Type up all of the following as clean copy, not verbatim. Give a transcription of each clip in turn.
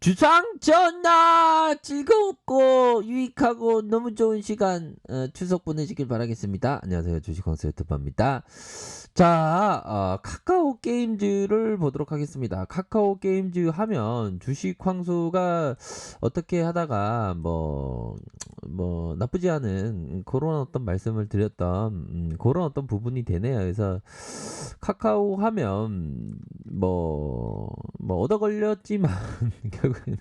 주상 전나 즐겁고 유익하고 너무 좋은 시간 추석 보내시길 바라겠습니다. 안녕하세요. 주식왕수 유튜버입니다. 자, 카카오 게임즈를 보도록 하겠습니다. 카카오 게임즈 하면 주식황수가 어떻게 하다가 나쁘지 않은 그런 어떤 말씀을 드렸던 그런 어떤 부분이 되네요. 그래서 카카오 하면 얻어 걸렸지만 결국엔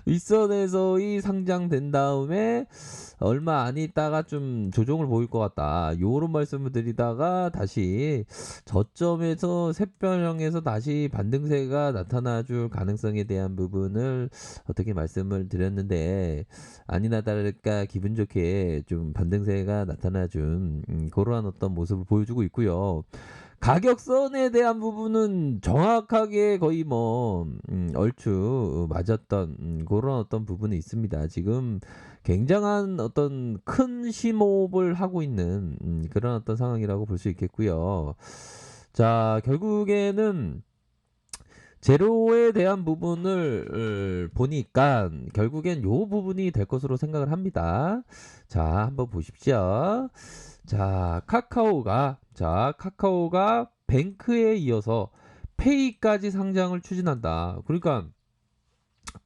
윗선에서 이 상장된 다음에 얼마 안 있다가 좀 조정을 보일 것 같다. 요런 말씀을 드리다가 다시 저점에서 샛별형에서 다시 반등세가 나타나 줄 가능성에 대한 부분을 어떻게 말씀을 드렸는데 아니나 다를까 기분 좋게 좀 반등세가 나타나 준 그러한 어떤 모습을 보여주고 있고요. 가격선에 대한 부분은 정확하게 거의 얼추 맞았던 그런 어떤 부분이 있습니다. 지금 굉장한 어떤 큰 심호흡을 하고 있는 그런 어떤 상황이라고 볼 수 있겠고요. 자, 결국에는 제로에 대한 부분을 보니까 결국엔 요 부분이 될 것으로 생각을 합니다. 자, 한번 보십시오. 카카오가 뱅크에 이어서 페이까지 상장을 추진한다. 그러니까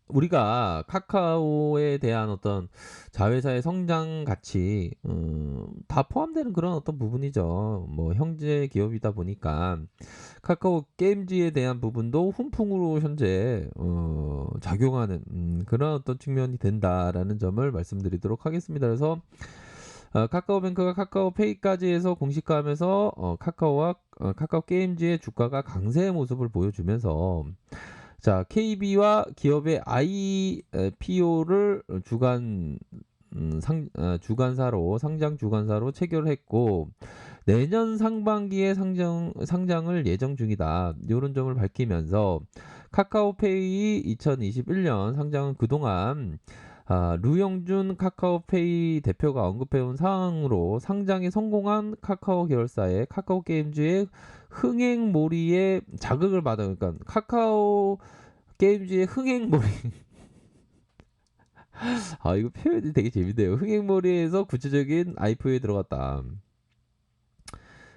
우리가 카카오에 대한 어떤 자회사의 성장 가치 다 포함되는 그런 어떤 부분이죠. 뭐 형제 기업이다 보니까 카카오 게임즈에 대한 부분도 훈풍으로 현재 작용하는 그런 어떤 측면이 된다라는 점을 말씀드리도록 하겠습니다. 그래서 카카오뱅크가 카카오페이까지 해서 공식화하면서 카카오 게임즈의 주가가 강세의 모습을 보여주면서 자, KB와 기업의 IPO를 상장 주관사로 체결했고 내년 상반기에 상장을 예정 중이다. 이런 점을 밝히면서 카카오페이 2021년 상장은 그동안 류영준 카카오페이 대표가 언급해온 사항으로 상장에 성공한 카카오 계열사의 카카오 게임즈의 흥행몰이에 자극을 받아. 그러니까 카카오 게임즈의 흥행몰이 이거 표현이 되게 재밌네요. 흥행몰이에서 구체적인 IPO에 들어갔다.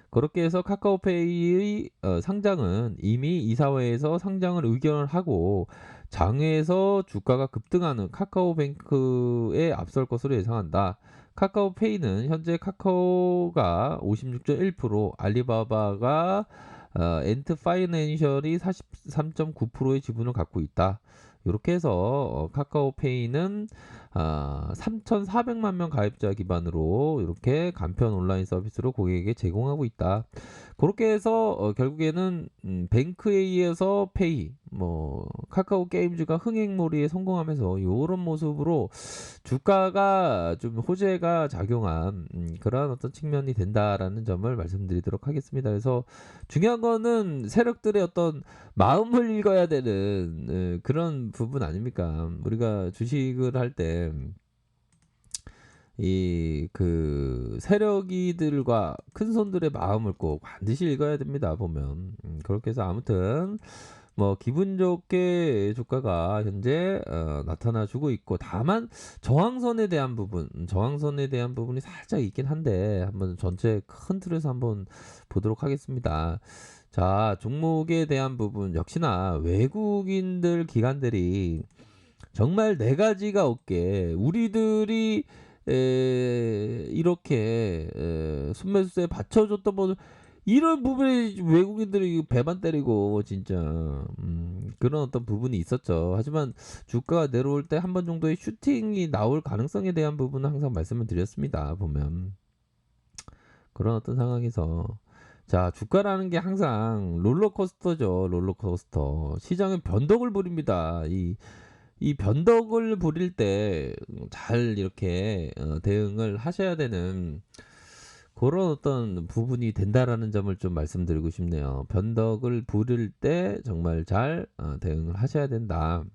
그렇게 해서 카카오페이의 상장은 이미 이사회에서 상장을 의결을 하고 장외에서 주가가 급등하는 카카오뱅크에 앞설 것으로 예상한다. 카카오페이는 현재 카카오가 56.1%, 알리바바가 엔트파이낸셜이 43.9%의 지분을 갖고 있다. 이렇게 해서 카카오페이는 3,400만 명 가입자 기반으로 이렇게 간편 온라인 서비스를 고객에게 제공하고 있다. 그렇게 해서 결국에는 뱅크에 의해서 페이, 카카오 게임즈가 흥행몰이에 성공하면서 이런 모습으로 주가가 좀 호재가 작용한 그러한 어떤 측면이 된다라는 점을 말씀드리도록 하겠습니다. 그래서 중요한 거는 세력들의 어떤 마음을 읽어야 되는 그런 부분 아닙니까? 우리가 주식을 할 때 이 그 세력이들과 큰 손들의 마음을 꼭 반드시 읽어야 됩니다. 보면 그렇게 해서 아무튼 기분 좋게 주가가 현재 나타나 주고 있고 다만 저항선에 대한 부분이 살짝 있긴 한데 한번 전체 큰 틀에서 한번 보도록 하겠습니다. 자, 종목에 대한 부분 역시나 외국인들 기관들이 정말 네 가지가 없게 우리들이 이렇게 순매수세에 받쳐줬던 이런 부분에 외국인들이 배만 때리고 진짜 그런 어떤 부분이 있었죠. 하지만 주가가 내려올 때 한 번 정도의 슈팅이 나올 가능성에 대한 부분은 항상 말씀을 드렸습니다. 보면 그런 어떤 상황에서 자, 주가라는 게 항상 롤러코스터죠. 롤러코스터. 시장은 변덕을 부립니다. 이 변덕을 부릴 때 잘 이렇게 대응을 하셔야 되는 그런 어떤 부분이 된다라는 점을 좀 말씀드리고 싶네요. 변덕을 부릴 때 정말 잘 대응을 하셔야 된다.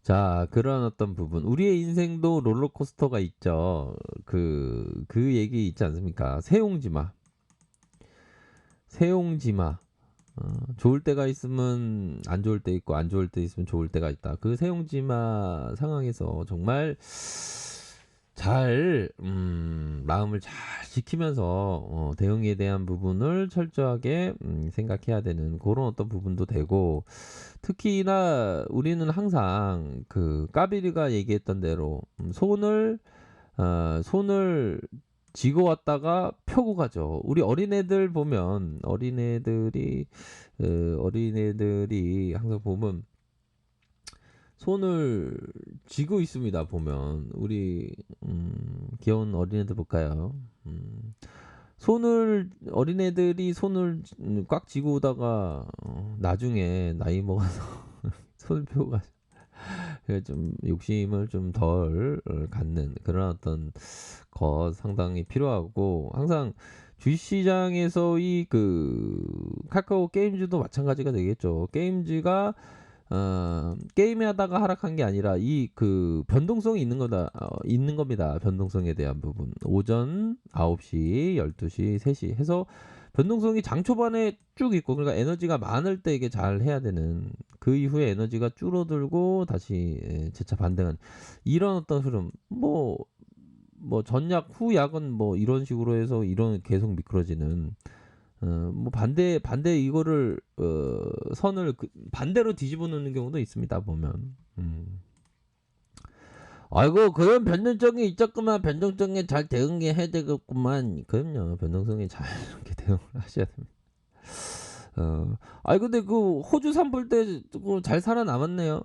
자, 그런 어떤 부분. 우리의 인생도 롤러코스터가 있죠. 그 얘기 있지 않습니까? 세용지마. 좋을 때가 있으면 안 좋을 때 있고 안 좋을 때 있으면 좋을 때가 있다. 그 세용지마 상황에서 정말 잘 마음을 잘 지키면서 대응에 대한 부분을 철저하게 생각해야 되는 그런 어떤 부분도 되고, 특히나 우리는 항상 그 까비리가 얘기했던 대로 손을 쥐고 왔다가 펴고 가죠. 우리 어린애들 보면 어린애들이 항상 보면 손을 쥐고 있습니다. 보면 우리 귀여운 어린애들 볼까요? 어린애들이 손을 꽉 쥐고 오다가 나중에 나이 먹어서 손을 펴고 가죠. 그래서 좀 욕심을 좀 덜 갖는 그런 어떤 것 상당히 필요하고, 항상 주식시장에서의 그 카카오 게임즈도 마찬가지가 되겠죠. 게임즈가 게임하다가 하락한 게 아니라 이 그 변동성이 있는 겁니다. 변동성에 대한 부분. 오전 9시, 12시, 3시 해서 변동성이 장 초반에 쭉 있고, 그러니까 에너지가 많을 때 이게 잘 해야 되는, 그 이후에 에너지가 줄어들고 다시 재차 반등한 이런 어떤 흐름. 뭐 전약 후약은 뭐 이런 식으로 해서 이런 계속 미끄러지는, 뭐 반대 이거를 선을 반대로 뒤집어 놓는 경우도 있습니다. 보면. 아이고, 그런 변동성이 있었구만. 변동성에 잘 대응해야 되겠구만. 그럼요, 변동성에 잘 이렇게 대응을 하셔야 됩니다. 아이 근데 그 호주 산불 때 잘 살아남았네요.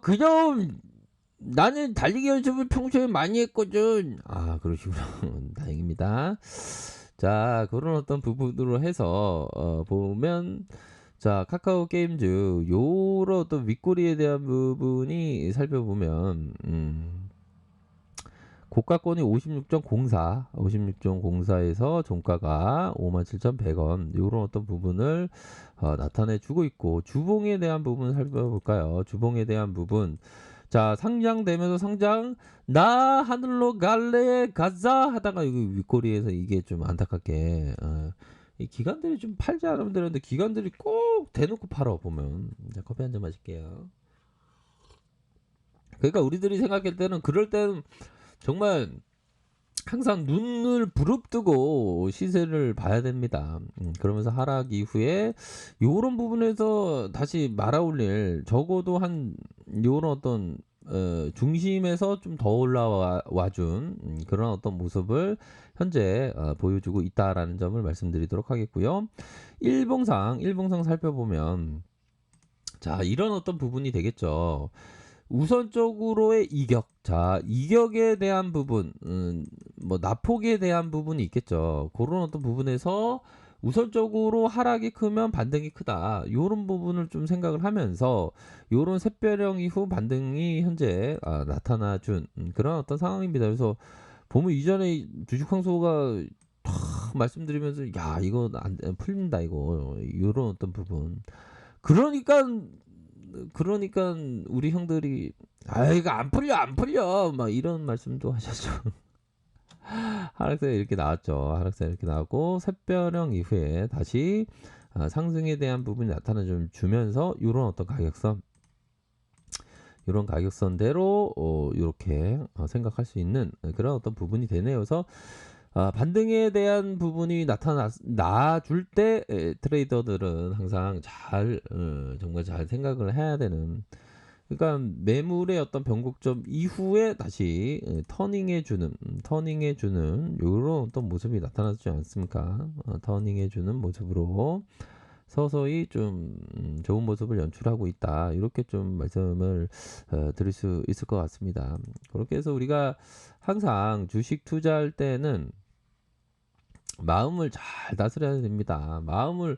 그냥 나는 달리기 연습을 평소에 많이 했거든. 아, 그러시구나. 다행입니다. 자, 그런 어떤 부분으로 해서 보면, 자, 카카오 게임즈 요런 어떤 윗꼬리에 대한 부분이 살펴보면 고가권이 56.04에서 종가가 57,100원 요런 어떤 부분을 나타내 주고 있고, 주봉에 대한 부분 살펴볼까요? 주봉에 대한 부분, 자, 상장되면서 나 하늘로 갈래 가자 하다가 여기 윗꼬리에서 이게 좀 안타깝게 이 기관들이 좀 팔지 않으면 되는데 기관들이 꼭 대놓고 팔아 보면. 자, 커피 한 잔 마실게요. 그러니까 우리들이 생각할 때는, 그럴 때는 정말 항상 눈을 부릅뜨고 시세를 봐야 됩니다. 그러면서 하락 이후에 요런 부분에서 다시 말아올릴, 적어도 한 요런 어떤 중심에서 좀 더 올라와준 그런 어떤 모습을 현재 보여주고 있다라는 점을 말씀드리도록 하겠고요. 일봉상 살펴보면, 자, 이런 어떤 부분이 되겠죠. 우선적으로의 이격. 자, 이격에 대한 부분, 뭐 낙폭에 대한 부분이 있겠죠. 그런 어떤 부분에서 우선적으로 하락이 크면 반등이 크다. 요런 부분을 좀 생각을 하면서 요런 샛별형 이후 반등이 현재 나타나준 그런 어떤 상황입니다. 그래서 보면 이전에 주식 황소가 말씀드리면서 야, 이거 안 풀린다 이거. 요런 어떤 부분. 그러니까 우리 형들이 이거 안 풀려 막 이런 말씀도 하셨죠. 하락세 이렇게 나왔죠. 하락세 이렇게 나오고 샛별형 이후에 다시 상승에 대한 부분이 나타나 주면서 이런 어떤 가격선대로 이렇게 생각할 수 있는 그런 어떤 부분이 되네요. 그래서 반등에 대한 부분이 나줄 때 트레이더들은 항상 정말 잘 생각을 해야 되는, 그러니까 매물의 어떤 변곡점 이후에 다시 터닝해주는 이런 어떤 모습이 나타나지 않습니까? 터닝해주는 모습으로 서서히 좀 좋은 모습을 연출하고 있다. 이렇게 좀 말씀을 드릴 수 있을 것 같습니다. 그렇게 해서 우리가 항상 주식 투자할 때는 마음을 잘 다스려야 됩니다. 마음을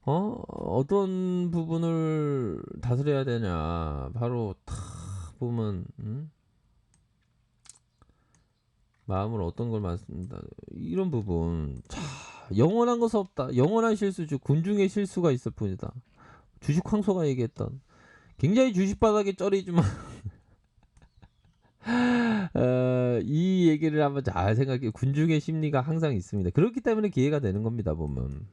어떤 부분을 다스려야 되냐? 바로 탁 보면 마음을 어떤 걸 말씀다. 이런 부분. 자, 영원한 것은 없다. 영원한 실수죠. 군중의 실수가 있을 뿐이다. 주식 황소가 얘기했던, 굉장히 주식 바닥에 쩌리지만 이 얘기를 한번 잘 생각해. 군중의 심리가 항상 있습니다. 그렇기 때문에 기회가 되는 겁니다. 보면.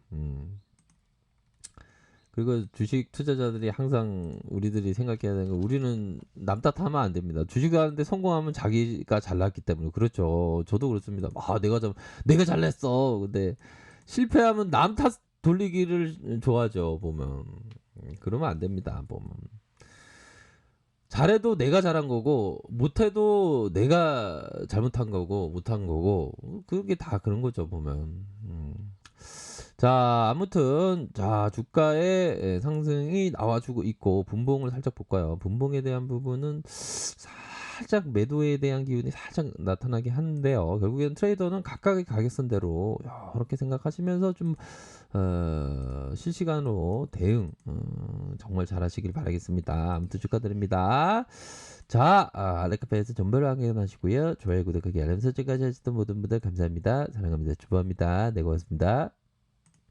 그리고 주식 투자자들이 항상 우리들이 생각해야 되는 건 우리는 남 탓하면 안 됩니다. 주식하는데 성공하면 자기가 잘났기 때문에. 그렇죠. 저도 그렇습니다. 내가 잘냈어. 근데 실패하면 남 탓 돌리기를 좋아하죠, 보면. 그러면 안 됩니다, 보면. 잘해도 내가 잘한 거고 못해도 내가 잘못한 거고 못한 거고 그게 다 그런 거죠, 보면. 자, 아무튼 자 주가의 상승이 나와주고 있고 분봉을 살짝 볼까요? 분봉에 대한 부분은 살짝 매도에 대한 기운이 살짝 나타나게 하는데요. 결국에는 트레이더는 각각의 가격선대로 이렇게 생각하시면서 좀 실시간으로 대응 정말 잘하시길 바라겠습니다. 아무튼 축하드립니다. 자, 알렉카페에서 전별로 확인하시고요. 좋아요, 구독하기, 알람 설정까지 하셨던 모든 분들 감사합니다. 사랑합니다. 축복합니다. 네, 고맙습니다.